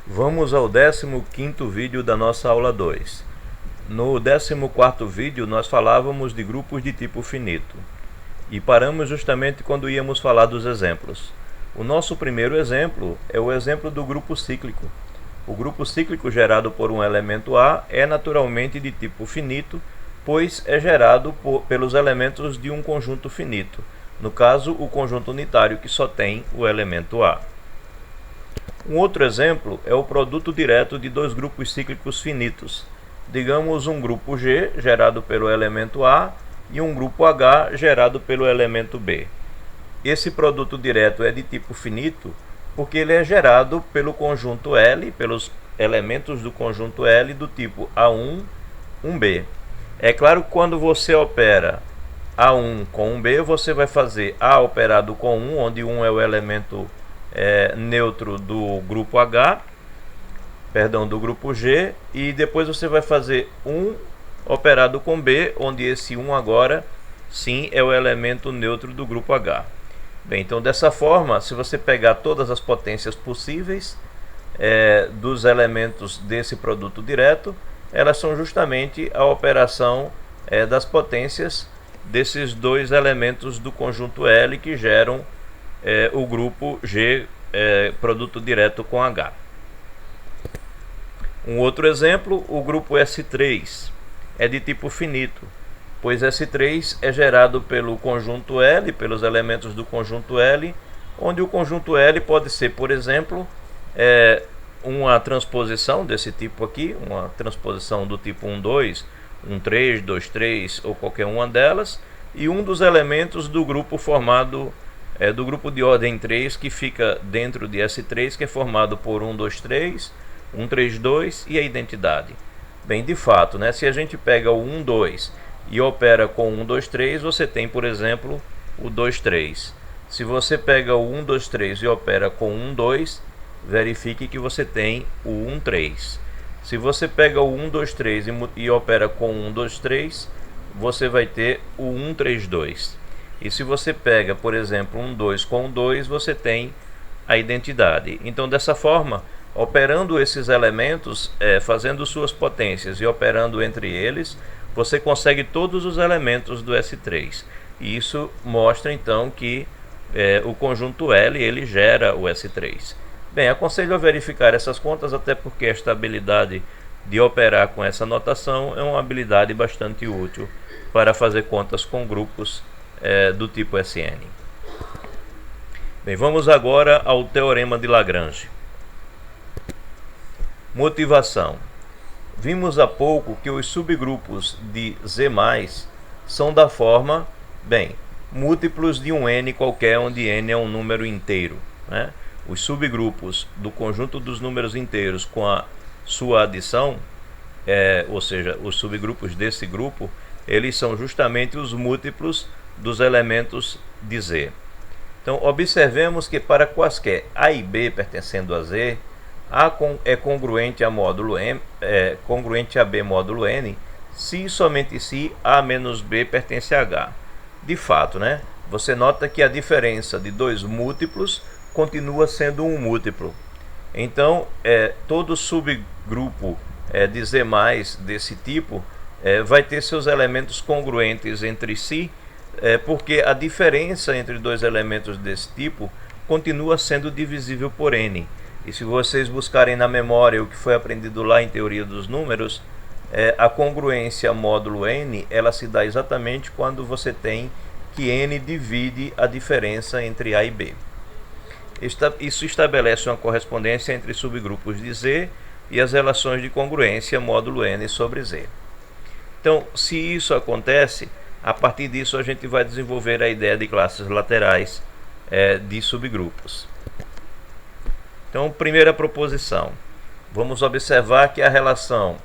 Vamos ao 15º vídeo da nossa aula 2. No 14º vídeo nós falávamos de grupos de tipo finito e paramos justamente quando íamos falar dos exemplos. O nosso primeiro exemplo é o exemplo do grupo cíclico. O grupo cíclico gerado por um elemento A é naturalmente de tipo finito, pois é gerado pelos elementos de um conjunto finito, no caso o conjunto unitário que só tem o elemento A. Um outro exemplo é o produto direto de dois grupos cíclicos finitos. Digamos um grupo G, gerado pelo elemento A, e um grupo H, gerado pelo elemento B. Esse produto direto é de tipo finito porque ele é gerado pelo conjunto L, pelos elementos do conjunto L do tipo A1, 1B. É claro que quando você opera A1 com 1B, você vai fazer A operado com 1, onde 1 é o elemento neutro do grupo H, do grupo G, e depois você vai fazer 1 operado com B, onde esse 1 agora sim é o elemento neutro do grupo H. Bem, então dessa forma, se você pegar todas as potências possíveis dos elementos desse produto direto, elas são justamente a operação das potências desses dois elementos do conjunto L que geram o grupo G, produto direto com H. Um outro exemplo, o grupo S3 é de tipo finito, pois S3 é gerado pelo conjunto L, pelos elementos do conjunto L, onde o conjunto L pode ser, por exemplo, uma transposição desse tipo aqui, uma transposição do tipo 1, 2, 1, 3, 2, 3 ou qualquer uma delas, e um dos elementos do grupo formado do grupo de ordem 3 que fica dentro de S3, que é formado por 1, 2, 3, 1, 3, 2 e a identidade. Bem, de fato, se a gente pega o 1, 2 e opera com 1, 2, 3, você tem, por exemplo, o 2, 3. Se você pega o 1, 2, 3 e opera com 1, 2, verifique que você tem o 1, 3. Se você pega o 1, 2, 3 e opera com 1, 2, 3, você vai ter o 1, 3, 2. E se você pega, por exemplo, 1, 2 com 2, você tem a identidade. Então, dessa forma, operando esses elementos, fazendo suas potências e operando entre eles, você consegue todos os elementos do S3. E isso mostra, então, que o conjunto L ele gera o S3. Bem, aconselho a verificar essas contas, até porque esta habilidade de operar com essa notação é uma habilidade bastante útil para fazer contas com grupos do tipo SN. Bem, vamos agora ao Teorema de Lagrange. Motivação. Vimos há pouco que os subgrupos de Z+, são da forma, múltiplos de um n qualquer, onde n é um número inteiro. Os subgrupos do conjunto dos números inteiros com a sua adição, ou seja, os subgrupos desse grupo, eles são justamente os múltiplos dos elementos de Z. Então, observemos que para quaisquer A e B pertencendo a Z, A é congruente a módulo M, congruente a B módulo N, se e somente se A menos B pertence a H. De fato, você nota que a diferença de dois múltiplos continua sendo um múltiplo. Então, todo subgrupo de Z+, desse tipo, vai ter seus elementos congruentes entre si, porque a diferença entre dois elementos desse tipo continua sendo divisível por n. E se vocês buscarem na memória o que foi aprendido lá em teoria dos números, a congruência módulo n, ela se dá exatamente quando você tem que n divide a diferença entre A e B. Isso estabelece uma correspondência entre subgrupos de Z e as relações de congruência módulo n sobre Z. Então, se isso acontece, a partir disso a gente vai desenvolver a ideia de classes laterais de subgrupos. Então, primeira proposição. Vamos observar que a relação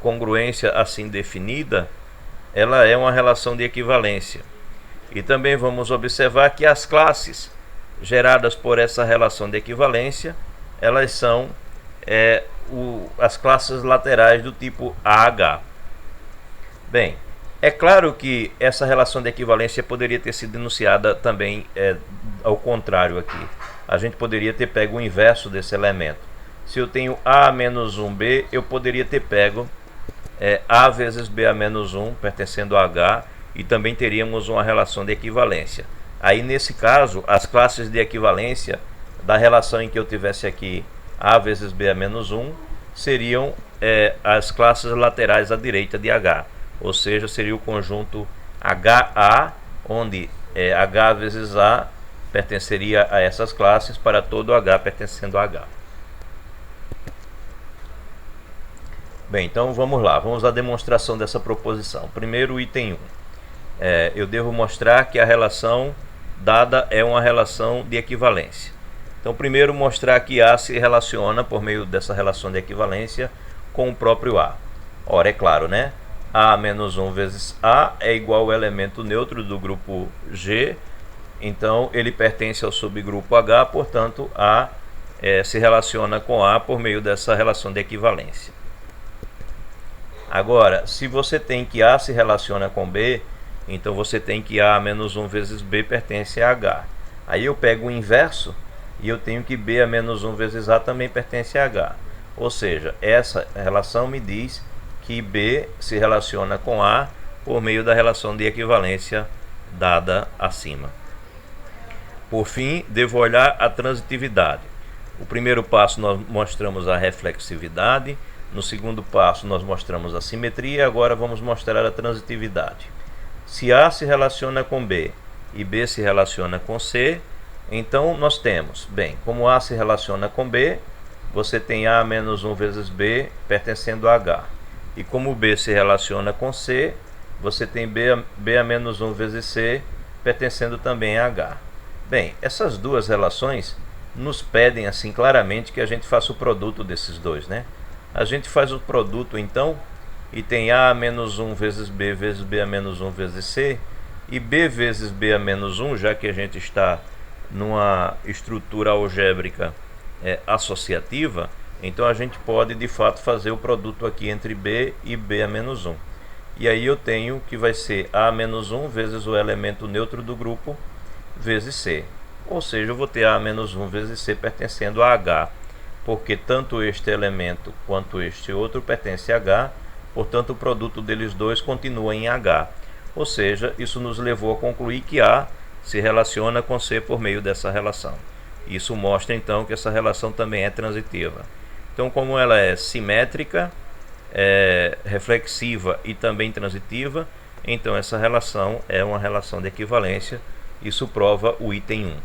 congruência assim definida, ela é uma relação de equivalência. E também vamos observar que as classes geradas por essa relação de equivalência, elas são as classes laterais do tipo AH. Bem, é claro que essa relação de equivalência poderia ter sido enunciada também ao contrário aqui. A gente poderia ter pego o inverso desse elemento. se eu tenho A menos 1B, eu poderia ter pego A vezes B a menos 1 pertencendo a H, e também teríamos uma relação de equivalência. Aí nesse caso, as classes de equivalência da relação em que eu tivesse aqui A vezes B a menos 1 seriam as classes laterais à direita de H, ou seja, seria o conjunto HA, onde H vezes A pertenceria a essas classes para todo H pertencendo a H. Bem, então vamos lá, vamos à demonstração dessa proposição. Primeiro, item 1. Eu devo mostrar que a relação dada é uma relação de equivalência. Então, primeiro, mostrar que A se relaciona por meio dessa relação de equivalência com o próprio A. Ora, é claro, né? A menos 1 vezes A é igual ao elemento neutro do grupo G, então ele pertence ao subgrupo H, portanto, A se relaciona com A por meio dessa relação de equivalência. Agora, se você tem que A se relaciona com B, então você tem que A menos 1 vezes B pertence a H. Aí eu pego o inverso e eu tenho que B a menos 1 vezes A também pertence a H. Ou seja, essa relação me diz que B se relaciona com A por meio da relação de equivalência dada acima. Por fim, devo olhar a transitividade. O primeiro passo nós mostramos a reflexividade, no segundo passo nós mostramos a simetria, agora vamos mostrar a transitividade. Se A se relaciona com B e B se relaciona com C, então nós temos, bem, como A se relaciona com B, você tem A menos 1 vezes B pertencendo a H. E como B se relaciona com C, você tem B a menos 1 vezes C pertencendo também a H. Bem, essas duas relações nos pedem assim claramente que a gente faça o produto desses dois, né? A gente faz o produto então e tem A menos 1 vezes B a menos 1 vezes C, e B vezes B a menos 1, já que a gente está numa estrutura algébrica associativa, então a gente pode de fato fazer o produto aqui entre B e B a menos 1. E aí eu tenho que vai ser A menos 1 vezes o elemento neutro do grupo vezes C. Ou seja, eu vou ter A menos 1 vezes C pertencendo a H, porque tanto este elemento quanto este outro pertence a H, portanto o produto deles dois continua em H. Ou seja, isso nos levou a concluir que A se relaciona com C por meio dessa relação. Isso mostra então que essa relação também é transitiva. Então, como ela é simétrica, reflexiva e também transitiva, então essa relação é uma relação de equivalência. Isso prova o item 1.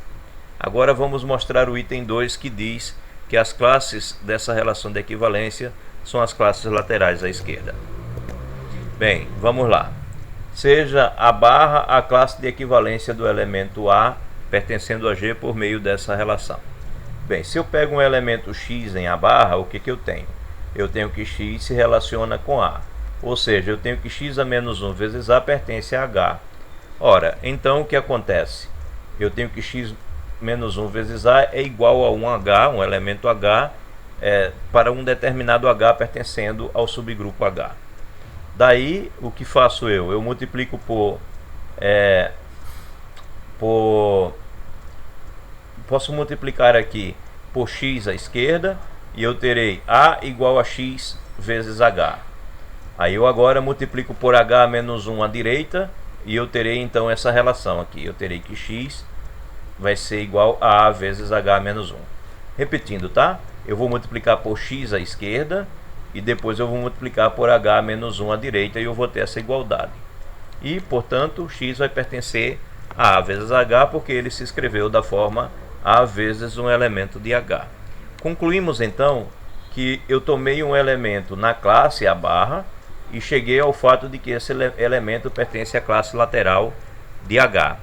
Agora vamos mostrar o item 2, que diz que as classes dessa relação de equivalência são as classes laterais à esquerda. Bem, vamos lá. Seja a barra a classe de equivalência do elemento A pertencendo a G por meio dessa relação. Bem, se eu pego um elemento X em A barra, o que eu tenho? Eu tenho que X se relaciona com A. Ou seja, eu tenho que X a menos 1 vezes A pertence a H. Ora, então o que acontece? Eu tenho que X menos 1 vezes A é igual a 1H, um elemento H, para um determinado H pertencendo ao subgrupo H. Daí, o que faço eu? Eu multiplico posso multiplicar aqui por X à esquerda, e eu terei A igual a X vezes H. Aí eu agora multiplico por H menos 1 à direita, e eu terei então essa relação aqui. Eu terei que X vai ser igual a vezes H menos 1. Repetindo, tá? Eu vou multiplicar por X à esquerda e depois eu vou multiplicar por H menos 1 à direita e eu vou ter essa igualdade. E, portanto, X vai pertencer a vezes H porque ele se escreveu da forma A vezes um elemento de H. Concluímos, então, que eu tomei um elemento na classe A barra e cheguei ao fato de que esse elemento pertence à classe lateral de H.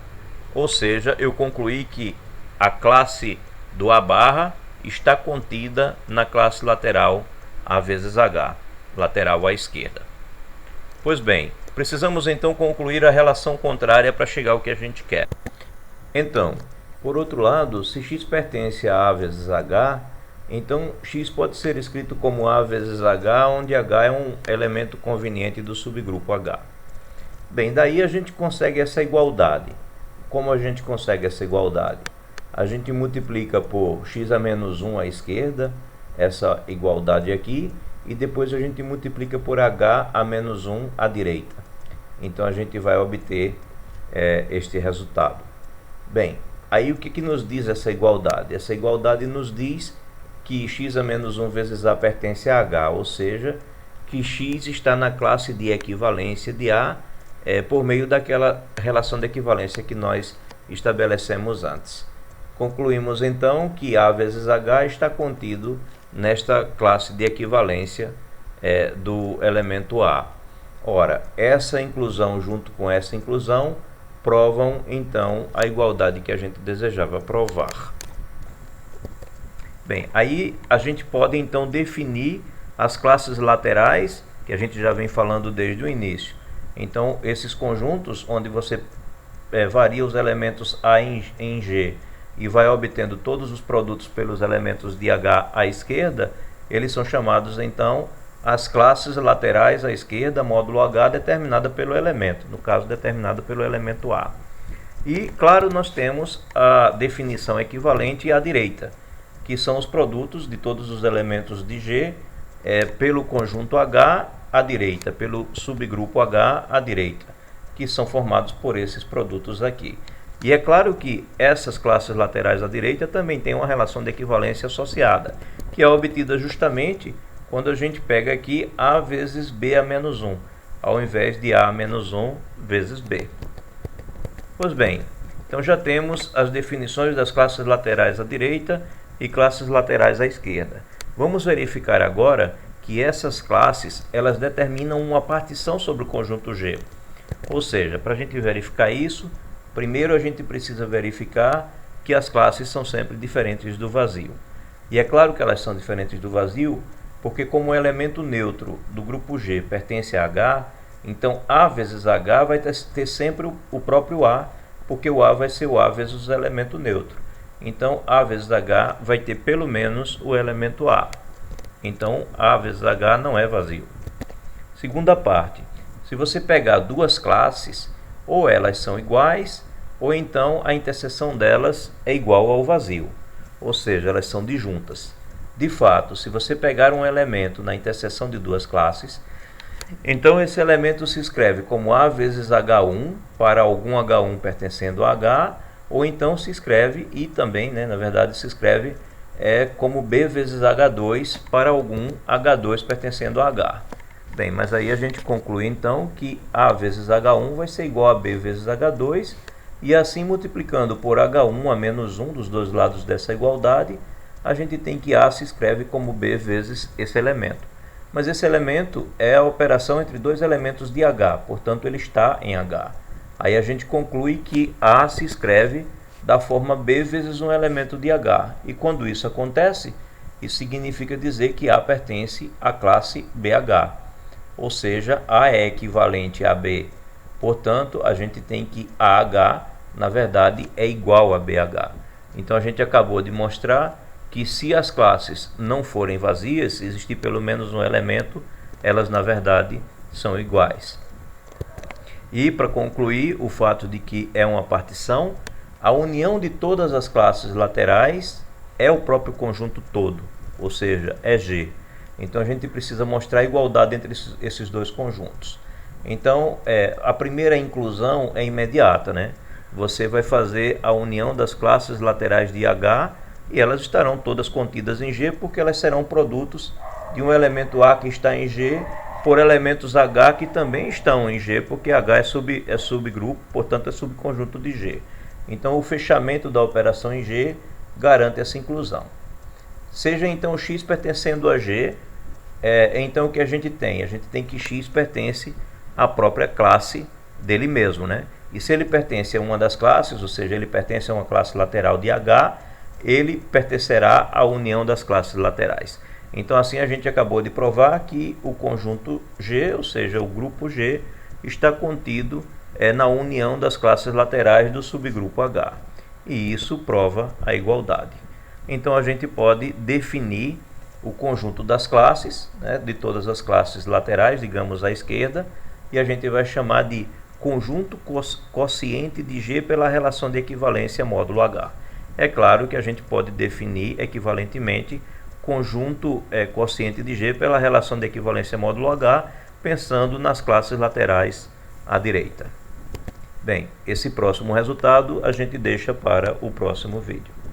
Ou seja, eu concluí que a classe do A barra está contida na classe lateral A vezes H, lateral à esquerda. Pois bem, precisamos então concluir a relação contrária para chegar ao que a gente quer. Então, por outro lado, se x pertence a vezes h, então x pode ser escrito como a vezes h, onde h é um elemento conveniente do subgrupo H. Bem, daí a gente consegue essa igualdade. Como a gente consegue essa igualdade? A gente multiplica por x a menos 1 à esquerda essa igualdade aqui, e depois a gente multiplica por h a menos 1 à direita. Então a gente vai obter este resultado. Bem, aí o que nos diz essa igualdade? Essa igualdade nos diz que x a menos 1 vezes a pertence a h, ou seja, que x está na classe de equivalência de a por meio daquela relação de equivalência que nós estabelecemos antes. Concluímos então que a vezes h está contido nesta classe de equivalência do elemento a. Ora, essa inclusão junto com essa inclusão provam então a igualdade que a gente desejava provar. Bem, aí a gente pode então definir as classes laterais, que a gente já vem falando desde o início. Então, esses conjuntos onde você varia os elementos A em G e vai obtendo todos os produtos pelos elementos de H à esquerda, eles são chamados então as classes laterais à esquerda, módulo H, determinada pelo elemento, no caso determinada pelo elemento A. E, claro, nós temos a definição equivalente à direita, que são os produtos de todos os elementos de G pelo conjunto H à direita, pelo subgrupo H à direita, que são formados por esses produtos aqui. E é claro que essas classes laterais à direita também têm uma relação de equivalência associada, que é obtida justamente quando a gente pega aqui A vezes B a menos 1, ao invés de A menos 1 vezes B. Pois bem, então já temos as definições das classes laterais à direita e classes laterais à esquerda. Vamos verificar agora que essas classes elas determinam uma partição sobre o conjunto G. Ou seja, para a gente verificar isso, primeiro a gente precisa verificar que as classes são sempre diferentes do vazio. E é claro que elas são diferentes do vazio, porque como o elemento neutro do grupo G pertence a H, então A vezes H vai ter sempre o próprio A, porque o A vai ser o A vezes o elemento neutro. Então A vezes H vai ter pelo menos o elemento A. Então A vezes H não é vazio. Segunda parte, se você pegar duas classes, ou elas são iguais, ou então a interseção delas é igual ao vazio, ou seja, elas são disjuntas. De fato, se você pegar um elemento na interseção de duas classes, então esse elemento se escreve como A vezes H1 para algum H1 pertencendo a H, ou então se escreve, e também, na verdade, se escreve como B vezes H2 para algum H2 pertencendo a H. Bem, mas aí a gente conclui então que A vezes H1 vai ser igual a B vezes H2, e assim multiplicando por H1 a menos 1 dos dois lados dessa igualdade, a gente tem que A se escreve como B vezes esse elemento. Mas esse elemento é a operação entre dois elementos de H, portanto ele está em H. Aí a gente conclui que A se escreve da forma B vezes um elemento de H. E quando isso acontece, isso significa dizer que A pertence à classe BH. Ou seja, A é equivalente a B. Portanto, a gente tem que AH, na verdade, é igual a BH. Então a gente acabou de mostrar que se as classes não forem vazias, se existir pelo menos um elemento, elas na verdade são iguais. E para concluir o fato de que é uma partição, a união de todas as classes laterais é o próprio conjunto todo, ou seja, é G. Então a gente precisa mostrar a igualdade entre esses dois conjuntos. Então a primeira inclusão é imediata, Você vai fazer a união das classes laterais de H e elas estarão todas contidas em G, porque elas serão produtos de um elemento A que está em G por elementos H que também estão em G, porque H é subgrupo, portanto é subconjunto de G. Então o fechamento da operação em G garante essa inclusão. Seja então x pertencendo a G, então o que a gente tem? A gente tem que x pertence à própria classe dele mesmo, E se ele pertence a uma das classes, ou seja, ele pertence a uma classe lateral de H, ele pertencerá à união das classes laterais. Então assim a gente acabou de provar que o conjunto G, ou seja, o grupo G, está contido na união das classes laterais do subgrupo H. E isso prova a igualdade. Então a gente pode definir o conjunto das classes, de todas as classes laterais, digamos à esquerda, e a gente vai chamar de conjunto quociente de G pela relação de equivalência módulo H. É claro que a gente pode definir equivalentemente conjunto quociente de G pela relação de equivalência módulo H, pensando nas classes laterais à direita. Bem, esse próximo resultado a gente deixa para o próximo vídeo.